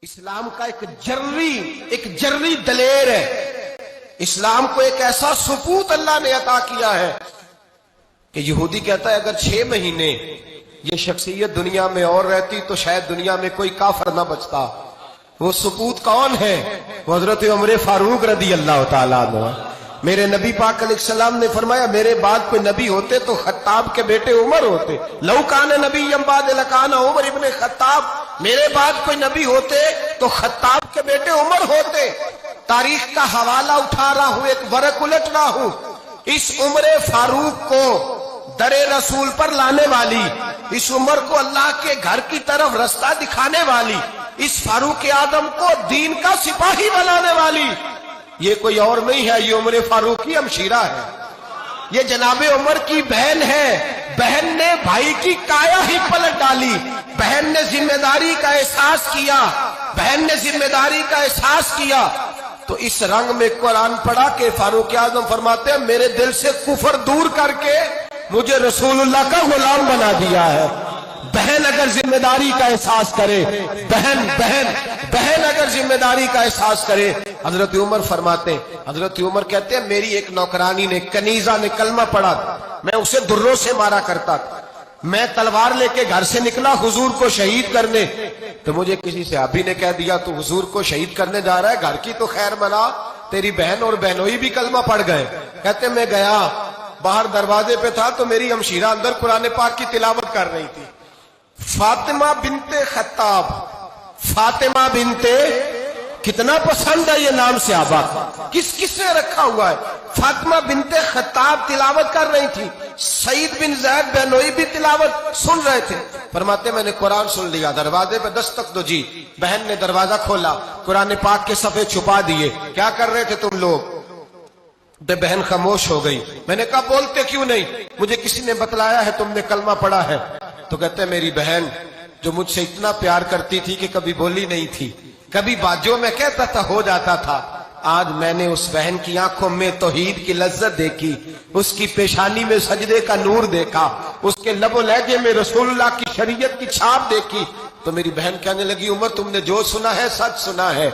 اسلام کا ایک جرری دلیر ہے۔ اسلام کو ایک ایسا ثبوت اللہ نے عطا کیا ہے کہ یہودی کہتا ہے اگر 6 مہینے یہ شخصیت دنیا میں اور رہتی تو شاید دنیا میں کوئی کافر نہ بچتا۔ وہ ثبوت کون ہے؟ وہ حضرت عمر فاروق رضی اللہ تعالیٰ عنہ۔ میرے نبی پاک علیہ السلام نے فرمایا میرے بعد کوئی نبی ہوتے تو خطاب کے بیٹے عمر ہوتے۔ لو کان نبی بعد لکان عمر ابن خطاب، میرے بعد کوئی نبی ہوتے تو خطاب کے بیٹے عمر ہوتے۔ تاریخ کا حوالہ اٹھا رہا ہوں، ایک ورق الٹ رہا ہوں۔ اس عمر فاروق کو در رسول پر لانے والی، اس عمر کو اللہ کے گھر کی طرف رستہ دکھانے والی، اس فاروق اعظم کو دین کا سپاہی بنانے والی، یہ کوئی اور نہیں ہے، یہ عمر فاروق کی ہمشیرہ ہے، یہ جناب عمر کی بہن ہے۔ بہن نے بھائی کی کایا ہی پلٹ ڈالی، بہن نے ذمہ داری کا احساس کیا، بہن نے ذمہ داری کا احساس کیا تو اس رنگ میں قرآن پڑھا کہ فاروق اعظم فرماتے ہیں میرے دل سے کفر دور کر کے مجھے رسول اللہ کا غلام بنا دیا ہے۔ بہن اگر ذمہ داری کا احساس کرے، بہن اگر ذمہ داری کا احساس کرے۔ حضرت عمر فرماتے ہیں، حضرت عمر کہتے ہیں میری ایک نوکرانی نے، کنیزہ نے کلمہ پڑھا، میں اسے دروں سے مارا کرتا تھا۔ میں تلوار لے کے گھر سے نکلا حضور کو شہید کرنے، تو مجھے کسی صحابی نے کہہ دیا تو حضور کو شہید کرنے جا رہا ہے، گھر کی تو خیر منا، تیری بہن اور بہنوئی بھی کلمہ پڑھ گئے۔ کہتے میں گیا، باہر دروازے پہ تھا تو میری ہمشیرہ اندر قرآن پاک کی تلاوت کر رہی تھی۔ فاطمہ بنت خطاب، فاطمہ بنت، کتنا پسند ہے یہ نام صحابہ، کس نے رکھا ہوا ہے؟ فاطمہ بنت خطاب تلاوت کر رہی تھی، سعید بن زید بہنوئی بھی تلاوت سن رہے تھے۔ فرماتے میں نے قرآن سن لیا، دروازے پہ دستک دو جی، بہن نے دروازہ کھولا، قرآن پاک کے صفحے چھپا دیے۔ کیا کر رہے تھے تم لوگ؟ بہن خاموش ہو گئی۔ میں نے کہا بولتے کیوں نہیں؟ مجھے کسی نے بتلایا ہے تم نے کلمہ پڑھا ہے۔ تو کہتے میری بہن جو مجھ سے اتنا پیار کرتی تھی کہ کبھی بولی نہیں تھی، کبھی بات جو میں کہتا تھا ہو جاتا تھا، آج میں نے اس بہن کی آنکھوں میں توحید کی لذت دیکھی، اس کی پیشانی میں سجدے کا نور دیکھا، اس کے لب و لہجے میں رسول اللہ کی شریعت کی چھاپ دیکھی، تو میری بہن کہنے لگی عمر تم نے جو سنا ہے سچ سنا ہے،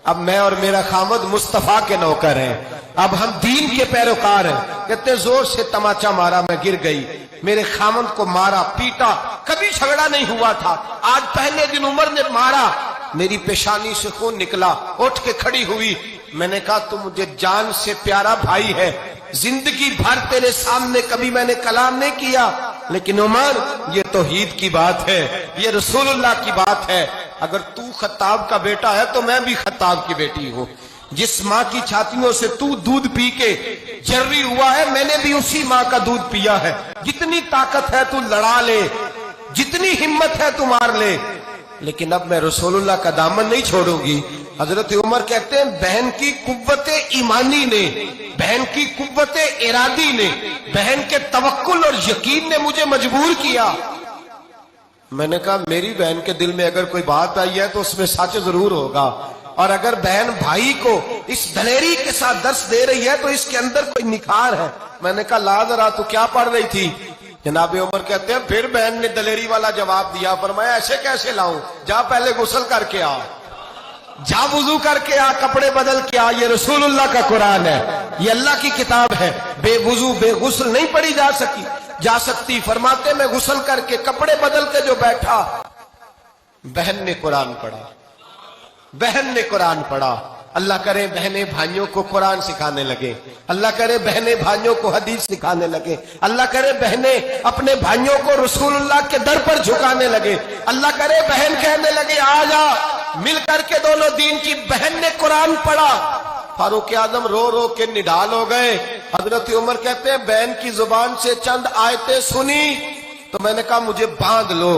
اب میں اور میرا خامد مصطفیٰ کے نوکر ہیں، اب ہم دین کے پیروکار ہیں۔ کہتے زور سے تماچا مارا، میں گر گئی، میرے خامد کو مارا پیٹا، کبھی جھگڑا نہیں ہوا تھا، آج پہلے دن عمر نے مارا، میری پیشانی سے خون نکلا، اٹھ کے کھڑی ہوئی۔ میں نے کہا تو مجھے جان سے پیارا بھائی ہے، زندگی بھر تیرے سامنے کبھی میں نے کلام نہیں کیا، لیکن عمر یہ توحید کی بات ہے، یہ رسول اللہ کی بات ہے، اگر تو خطاب کا بیٹا ہے تو میں بھی خطاب کی بیٹی ہوں، جس ماں کی چھاتیوں سے تو دودھ پی کے جرری ہوا ہے میں نے بھی اسی ماں کا دودھ پیا ہے، جتنی طاقت ہے تو لڑا لے، جتنی ہمت ہے تو مار لے، لیکن اب میں رسول اللہ کا دامن نہیں چھوڑوں گی۔ حضرت عمر کہتے ہیں بہن کی قوت ایمانی نے، بہن کی قوت ارادی نے، بہن کے توکل اور یقین نے مجھے مجبور کیا۔ میں نے کہا میری بہن کے دل میں اگر کوئی بات آئی ہے تو اس میں سچ ضرور ہوگا، اور اگر بہن بھائی کو اس دلیری کے ساتھ درس دے رہی ہے تو اس کے اندر کوئی نکھار ہے۔ میں نے کہا لا ذرا تو کیا پڑھ رہی تھی؟ جناب عمر کہتے ہیں پھر بہن نے دلیری والا جواب دیا، فرمایا ایسے کیسے لاؤں؟ جا پہلے غسل کر کے آ، جا وضو کر کے آ، کپڑے بدل کے آ، یہ رسول اللہ کا قرآن ہے، یہ اللہ کی کتاب ہے، بے وضو بے غسل نہیں پڑھی جا سکتی۔ فرماتے میں غسل کر کے کپڑے بدل کے جو بیٹھا، بہن نے قرآن پڑھا، بہن نے قرآن پڑھا۔ اللہ کرے بہنیں بھائیوں کو قرآن سکھانے لگے، اللہ کرے بہنیں بھائیوں کو حدیث سکھانے لگے، اللہ کرے بہنیں اپنے بھائیوں کو رسول اللہ کے در پر جھکانے لگے، اللہ کرے بہن کہنے لگے آ جا مل کر کے دونوں دین کی۔ بہن نے قرآن پڑھا، فاروق اعظم رو رو کے نڈال ہو گئے۔ حضرت عمر کہتے ہیں بہن کی زبان سے چند آیتیں سنی تو میں نے کہا مجھے باندھ لو،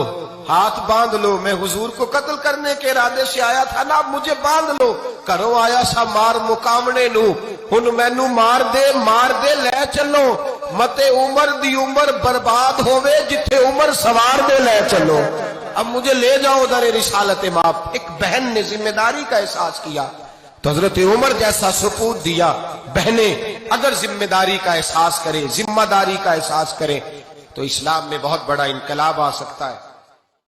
ہاتھ باندھ لو، میں حضور کو قتل کرنے کے ارادے سے آیا تھا نا، اب مجھے باندھ لو، کرو آیا سا مار مقامنے نو، ہن مینو مار دے لے چلو، مت عمر دی عمر برباد ہوئے جتھے عمر سوار دے لے چلو، اب مجھے لے جاؤ در رسالت ماپ۔ ایک بہن نے ذمہ داری کا احساس کیا تو حضرت عمر جیسا سپورٹ دیا۔ بہنیں اگر ذمہ داری کا احساس کریں، ذمہ داری کا احساس کریں تو اسلام میں بہت بڑا انقلاب آ سکتا ہے۔